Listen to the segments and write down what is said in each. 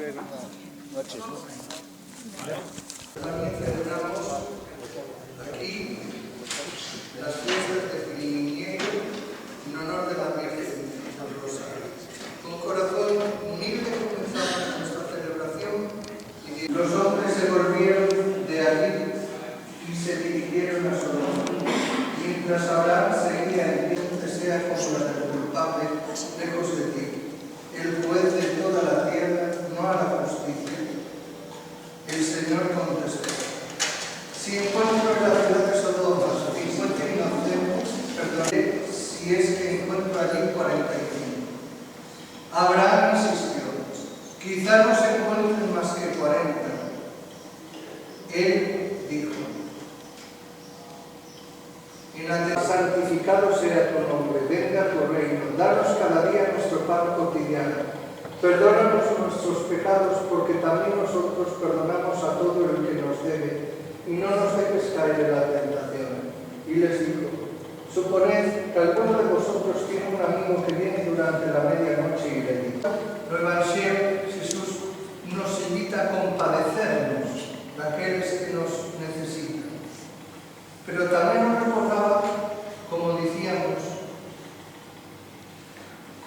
celebramos aquí las fiestas de Filipinieto en honor de la Virgen del Rosario. Con corazón humilde comenzamos nuestra celebración y los hombres se volvieron de allí y se dirigieron a Sodoma, mientras Abraham seguía en pie, sea como la del culpable lejos de ti. El juez de toda la tierra no hará justicia. El Señor contestó: si encuentro en la ciudad de Sodoma 50 inocentes, perdonaré si es que encuentro allí 45. Abraham insistió: quizá no se encuentren más que 40. Él dijo: santificado sea tu nombre, venga tu reino, danos cada día nuestro pan cotidiano. Perdónanos nuestros pecados, porque también nosotros perdonamos a todo el que nos debe, y no nos dejes caer en la tentación. Y les dijo: suponed que alguno de vosotros tiene un amigo que viene durante la medianoche y le dice. No Evangelio, Jesús nos invita a compadecernos de aquellos que nos necesitan. Pero también nos recordaba, como decíamos,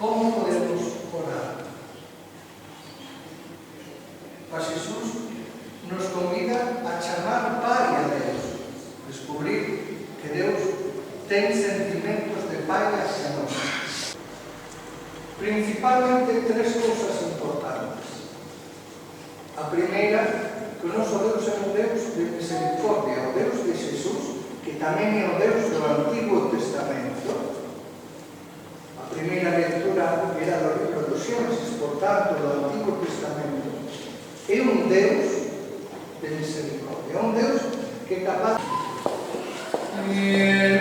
cómo podemos orar. Pues Jesús nos convida a chamar Pai a Deus, descubrir que Deus ten sentimentos de Pai hacia nós. Principalmente tres cousas importantes. A primeira, que o noso Deus é un Deus de misericordia, o Deus de Jesús, que tamén é o Deus do Antigo Testamento. A primeira lectura era do libro dos Xénesis, por tanto, do Antigo Testamento. É un Deus de misericordia, é un Deus que é capaz de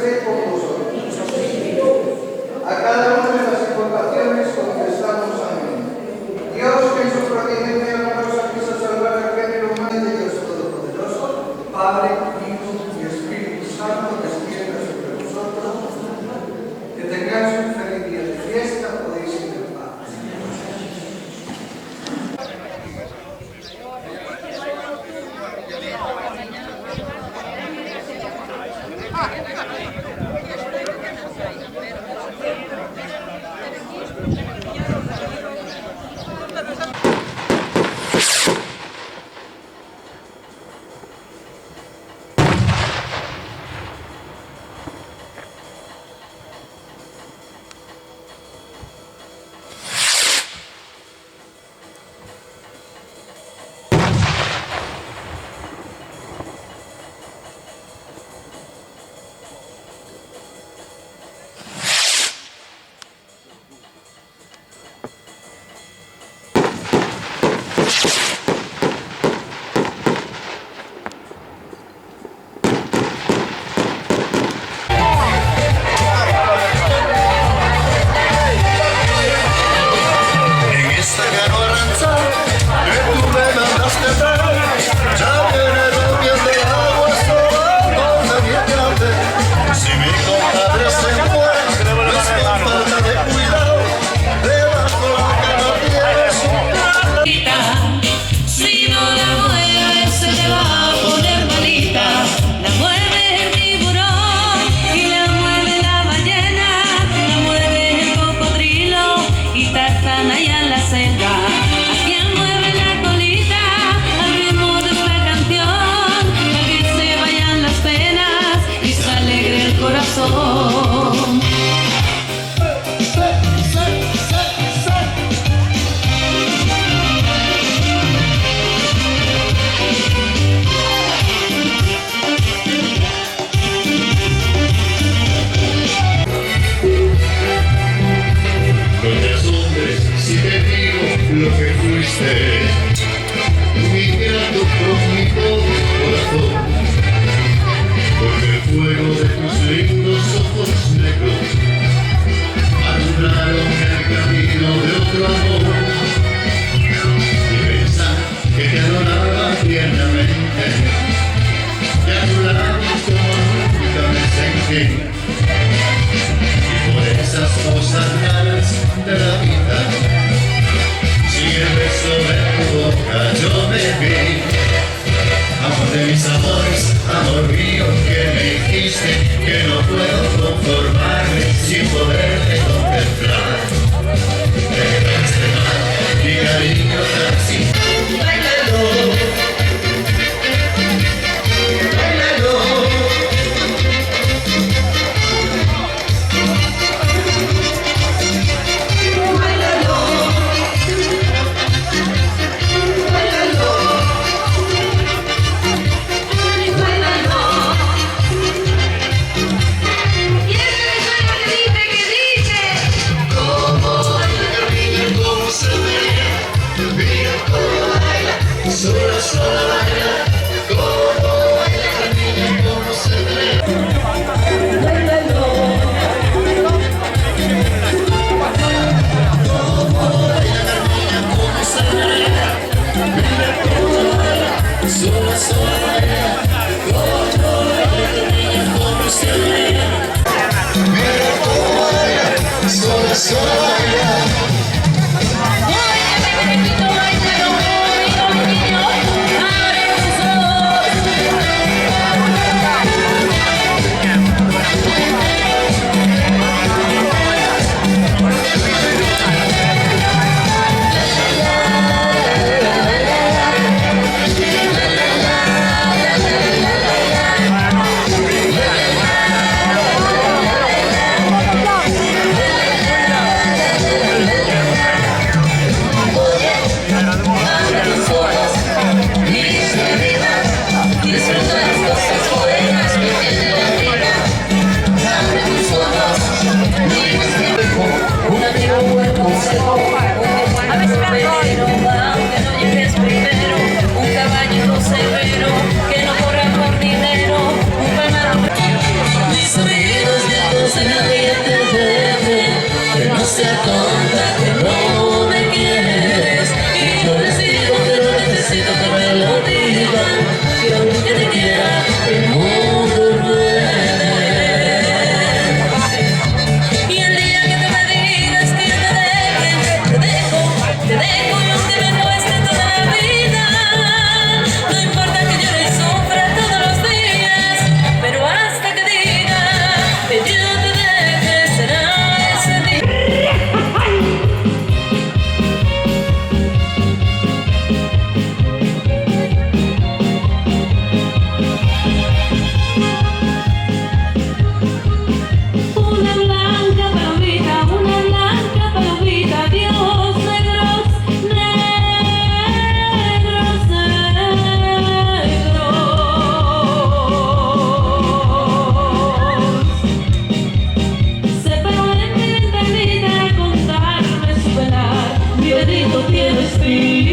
esté con vosotros. A cada una de las invocaciones confesamos amén. Dios, que en su providencia amorosa quiso salvar al género humano de Dios Todopoderoso, Padre, Hijo y Espíritu Santo, descienda sobre vosotros. Que tengáis un feliz día de fiesta, podéis ir en paz. Severo, que no corra por dinero, un panadero. necesito que me lo digan, que aunque te quiera, el mundo ruede. Y el día que tú me digas que yo te deje, te dejo y aunque me cueste toda la vida. No importa que llore y sufra todos los días, pero hasta que diga que yo te deje, será ese día. Una blanca palomita, Dios, negros, negros, negros. Se paró en mi ventanita a contarme su penar, mi dedito tiene espina.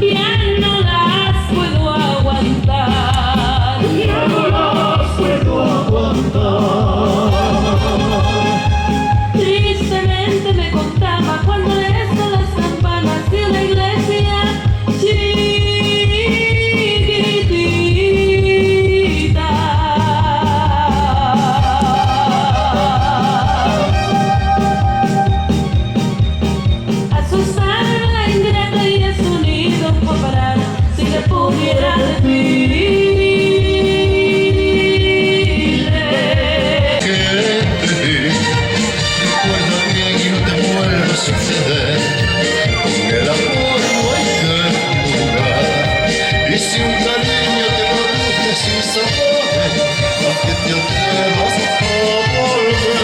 Ya no las puedo aguantar. Ya no las puedo aguantar. Tristemente me contaba cuando esto las campanas de una iglesia chiquitita. Asustarme la indirecta y el sonido comparar si le pudiera decirle. Recuerda bien y no te vuelva a suceder. Con el amor no hay que jugar. Y si un cariño te produce sin sabor, aunque te atrevas a volver.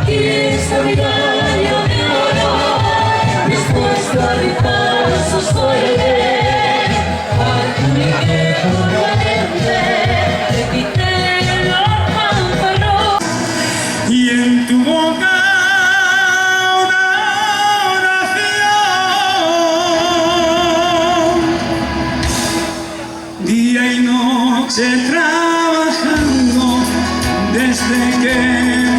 Aquí está mi gallo de oro, dispuesto a rifar su suerte. Al tuniquero valiente te quité los pántanos. Y en tu boca una oración, día y noche trabajando desde que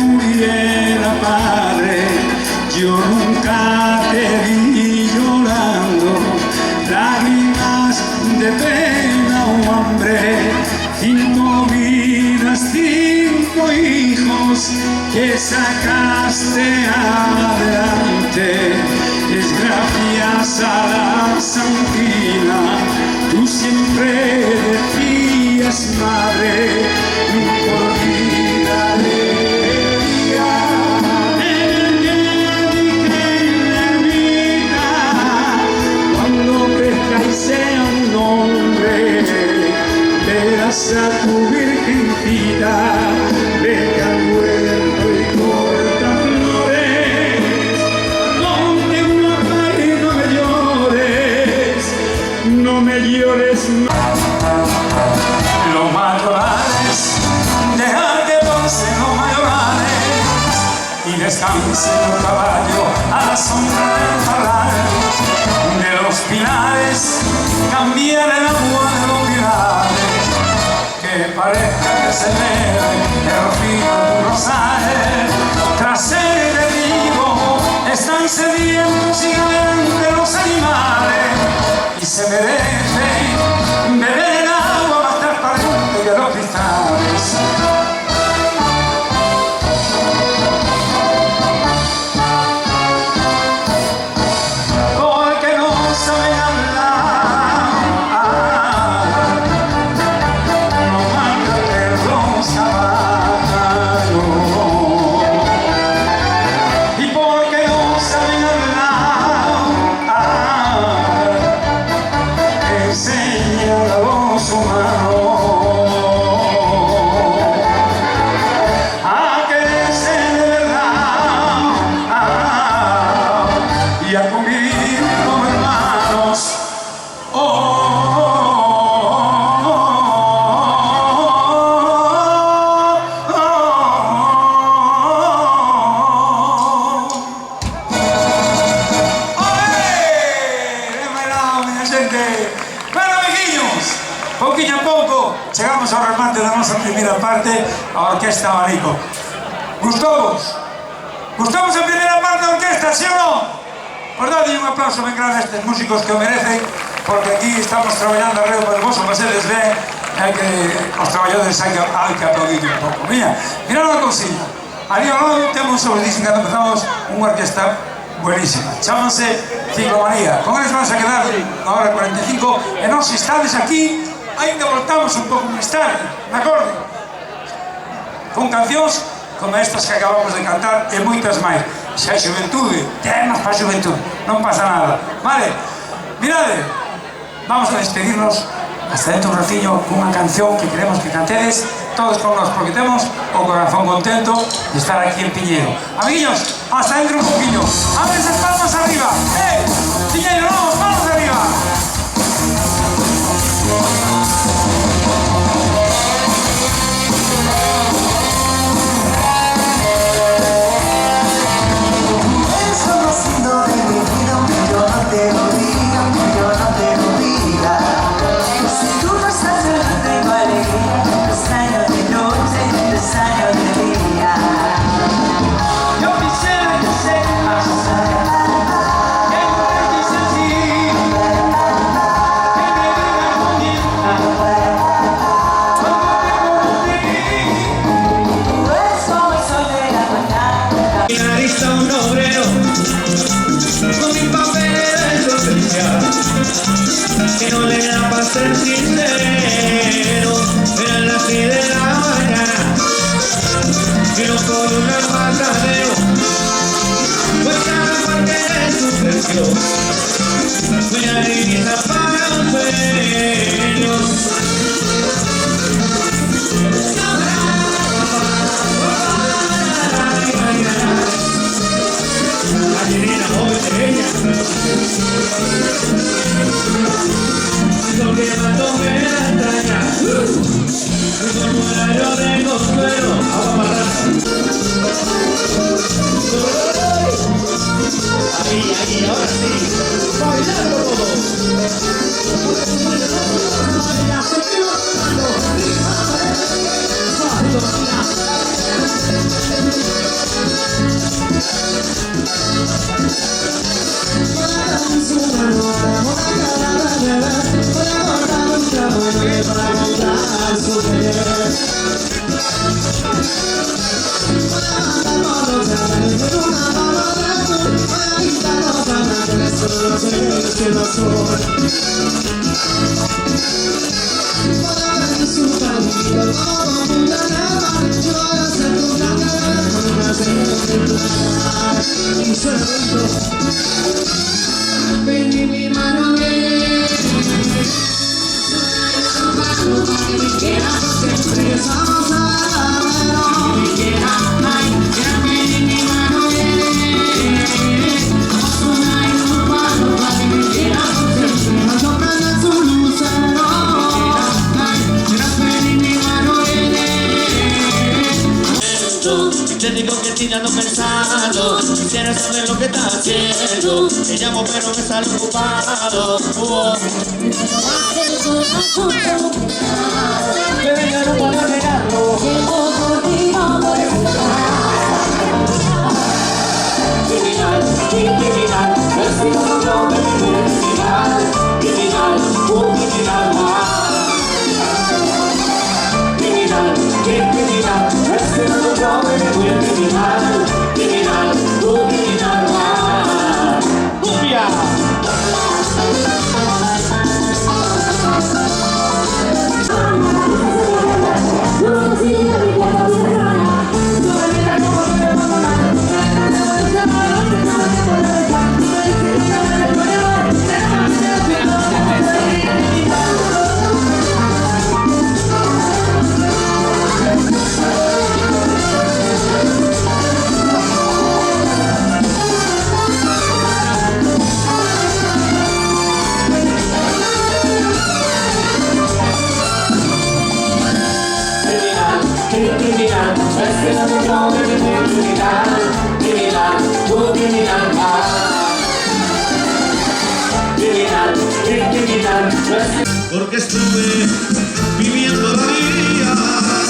muriera padre. Yo nunca te vi llorando lágrimas de pena o hambre. 5 vidas, 5 hijos que sacaste adelante, es gracias a la Santina. Tú siempre decías, madre, por vida de día. En la ermita, cuando crezca y sea un hombre, verás a tu virgencita, vete al huerto y corta flores, ponte una paz y no me llores, no me llores más. Los mayores, deja que pasen los mayores y descanse un caballo a la sombra del parral de los pilares, cambiar el agua de los pilares, que parezca que se eleve el rocío de un rosal. Tras el vivo están sedientos y galantes los animales y se merecen beber el agua más transparente que los cristales. Porque no saben hablar, no mandan perdón jamás. a primeira parte a Orquesta Abanico. Gustovos? Gustovos a primeira parte da orquesta, sí ou non? Pois dadlle un aplauso ben grande a estes músicos que o merecen, porque aquí estamos traballando arreo para vos, o pasedes ben, hai que, os traballadores hai que aplaudir un pouco. Mira unha cousinha, ali ao lado temos sobre disco, cando empezamos unha orquesta buenísima, chámanse Ciclomanía. Con eles vamos a quedar na hora 45 e nós estades aquí, ainda voltamos un pouco máis tarde, na acorde, con cancións como estas que acabamos de cantar e moitas máis. Se hai xuventude, temos para a xuventude, non pasa nada. Vale, mirade, vamos a despedirnos hasta dentro un ratillo cunha canción que queremos que cantedes todos con nos, porque temos o corazón contento de estar aquí en Piñeiro. Amiguillos, hasta dentro un poquillo. Abren esas palmas arriba. Piñeiro, vamos, palmas arriba. Que no le da para ser sincero, eran las 6 de la mañana, y no por un matadero, pues cada parte de su presión, fue la divisa para un sueño. La nena joven pequeña, lo que mató me la extraña, un formulario de consuelo, ahí, ahora sí, bailando todo. Le digo que estoy dando pensando, quisiera saber lo que está haciendo. Te llamo pero me sale ocupado. Que venga, no puedo negarlo. Criminal, criminal, vestido con nombre criminal, criminal, un criminal más. Criminal, criminal, vestido con nombre criminal, criminal, un criminal más. ¡Cumbia! Criminal, vestido con nombre criminal, criminal, un criminal más. Criminal, criminal, porque estuve viviendo días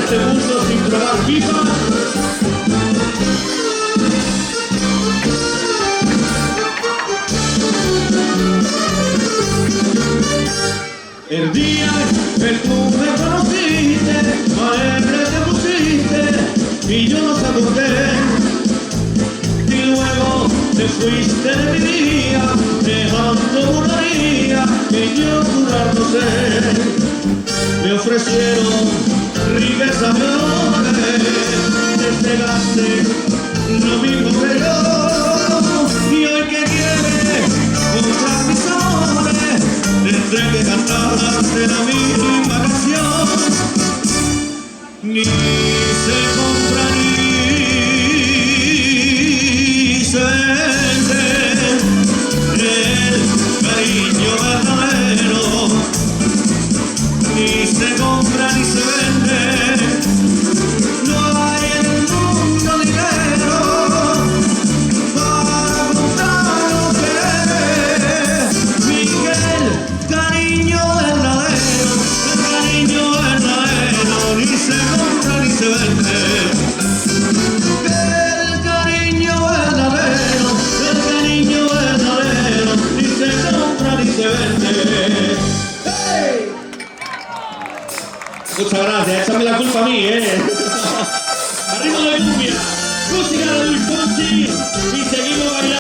este mundo sin probar pipa. El día que tú me conociste, alegre te pusiste y yo no te acordé. Y luego te fuiste de mi día, dejando una herida que yo curar no sé. Me ofrecieron riqueza de honores, te cegaste lo mismo que yo. Y hoy que quieres comprar mis amores, tendré que cantarte la misma canción. Ni se compra ni se vende el cariño verdadero. Ni se compra ni se vende. No hay en el mundo dinero para comprarlo que es. Miguel, cariño verdadero, el cariño verdadero, ni se compra ni se vende. El cariño verdadero, ni se compra ni se vende. ¡Hey! Muchas gracias, échame la culpa a mí, Arriba de